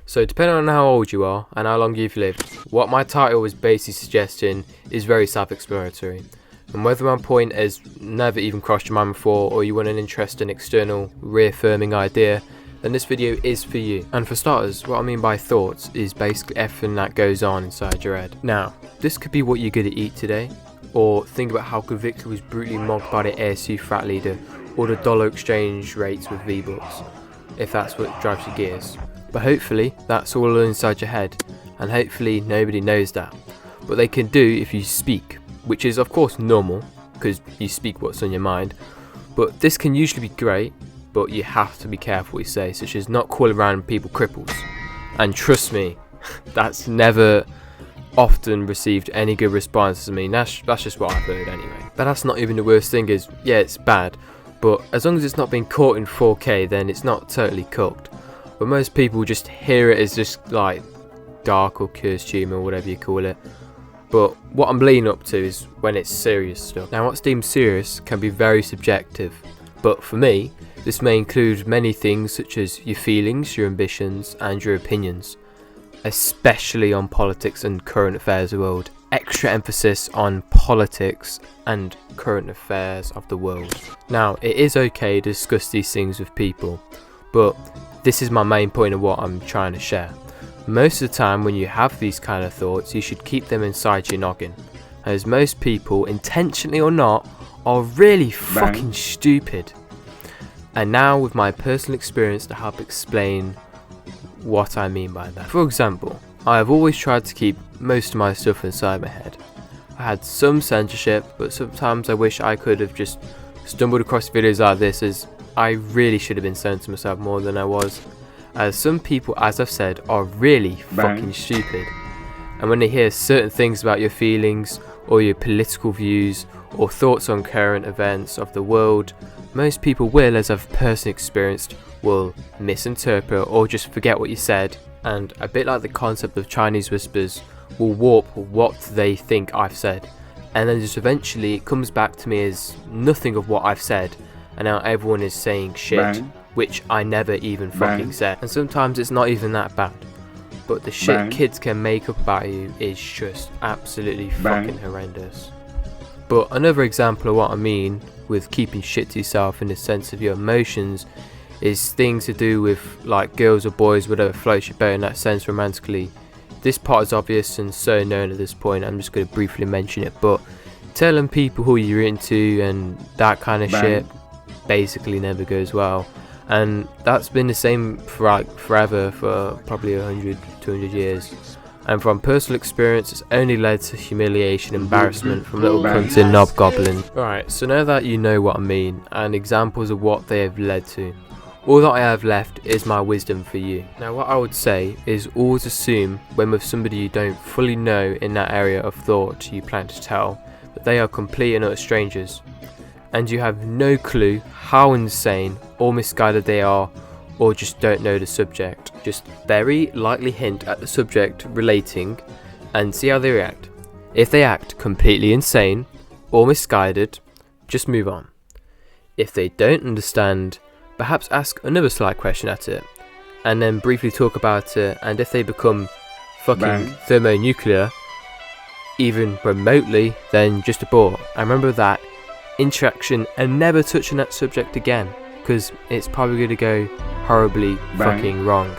So depending on how old you are and how long you've lived, what my title was basically suggesting is very self-explanatory. And whether my point has never even crossed your mind before, or you want an interesting external reaffirming idea, then this video is for you. And for starters, what I mean by thoughts is basically everything that goes on inside your head. Now, this could be what you're going to eat today, or think about how good Victor was brutally mocked by the ASU frat leader, or the dollar exchange rates with V-Bucks, if that's what drives your gears. But hopefully that's all inside your head, and hopefully nobody knows that. But they can do if you speak, which is of course normal, because you speak what's on your mind. But this can usually be great, but you have to be careful what you say, such as not calling around people cripples. And trust me, that's never often received any good responses. I mean, that's just what I've heard anyway. But that's not even the worst thing. Is yeah, it's bad, but as long as it's not being caught in 4K, then it's not totally cooked. But most people just hear it as just like dark or cursed humour, or whatever you call it. But what I'm leaning up to is when it's serious stuff. Now, what's deemed serious can be very subjective, but for me, this may include many things such as your feelings, your ambitions, and your opinions, especially on politics and current affairs of the world. Extra emphasis on politics and current affairs of the world. Now, it is okay to discuss these things with people, but this is my main point of what I'm trying to share. Most of the time when you have these kind of thoughts, you should keep them inside your noggin, as most people, intentionally or not, are really fucking stupid. And now with my personal experience to help explain what I mean by that. For example, I have always tried to keep most of my stuff inside my head. I had some censorship, but sometimes I wish I could have just stumbled across videos like this, as I really should have been censoring myself more than I was. As some people, as I've said, are really fucking stupid. And when they hear certain things about your feelings, or your political views, or thoughts on current events of the world, most people will, as I've personally experienced, will misinterpret or just forget what you said, and a bit like the concept of Chinese whispers, will warp what they think I've said, and then just eventually it comes back to me as nothing of what I've said, and now everyone is saying shit, which I never even fucking said. And sometimes it's not even that bad, but the shit kids can make up about you is just absolutely fucking horrendous. But another example of what I mean with keeping shit to yourself in the sense of your emotions is things to do with like girls or boys, whatever floats your boat in that sense romantically. This part is obvious and so known at this point, I'm just going to briefly mention it, but telling people who you're into and that kind of shit basically never goes well. And that's been the same for like forever, for probably 100, 200 years. And from personal experience, it's only led to humiliation, embarrassment from little cunts in Knobgoblin. Alright, so now that you know what I mean, and examples of what they have led to, all that I have left is my wisdom for you. Now what I would say is always assume when with somebody you don't fully know in that area of thought you plan to tell, that they are complete and utter strangers, and you have no clue how insane or misguided they are, or just don't know the subject. Just very lightly hint at the subject relating and see how they react. If they act completely insane or misguided, just move on. If they don't understand, perhaps ask another slight question at it, and then briefly talk about it, and if they become fucking thermonuclear, even remotely, then just abort. And remember that interaction and never touch on that subject again, because it's probably going to go horribly fucking wrong.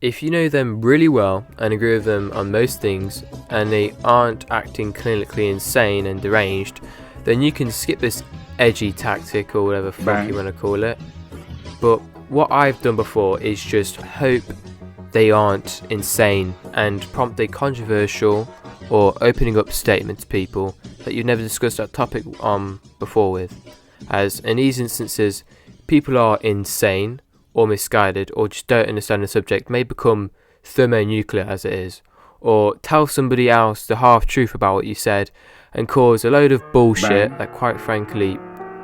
If you know them really well and agree with them on most things, and they aren't acting clinically insane and deranged, then you can skip this edgy tactic or whatever fuck you want to call it. But what I've done before is just hope they aren't insane and prompt a controversial or opening up statement to people that you've never discussed that topic before with. As in these instances, people are insane or misguided or just don't understand the subject, may become thermonuclear as it is, or tell somebody else the half-truth about what you said and cause a load of bullshit that quite frankly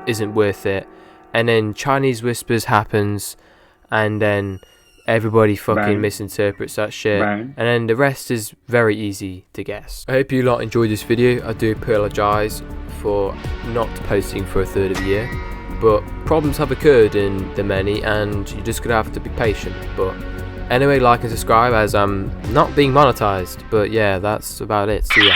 isn't worth it, and then Chinese whispers happens, and then everybody fucking misinterprets that shit, and then the rest is very easy to guess. I hope you lot enjoyed this video. I do apologise for not posting for a third of a year, but problems have occurred in the many and you're just gonna have to be patient. But Anyway, like and subscribe as I'm not being monetized. But yeah, that's about it. See ya.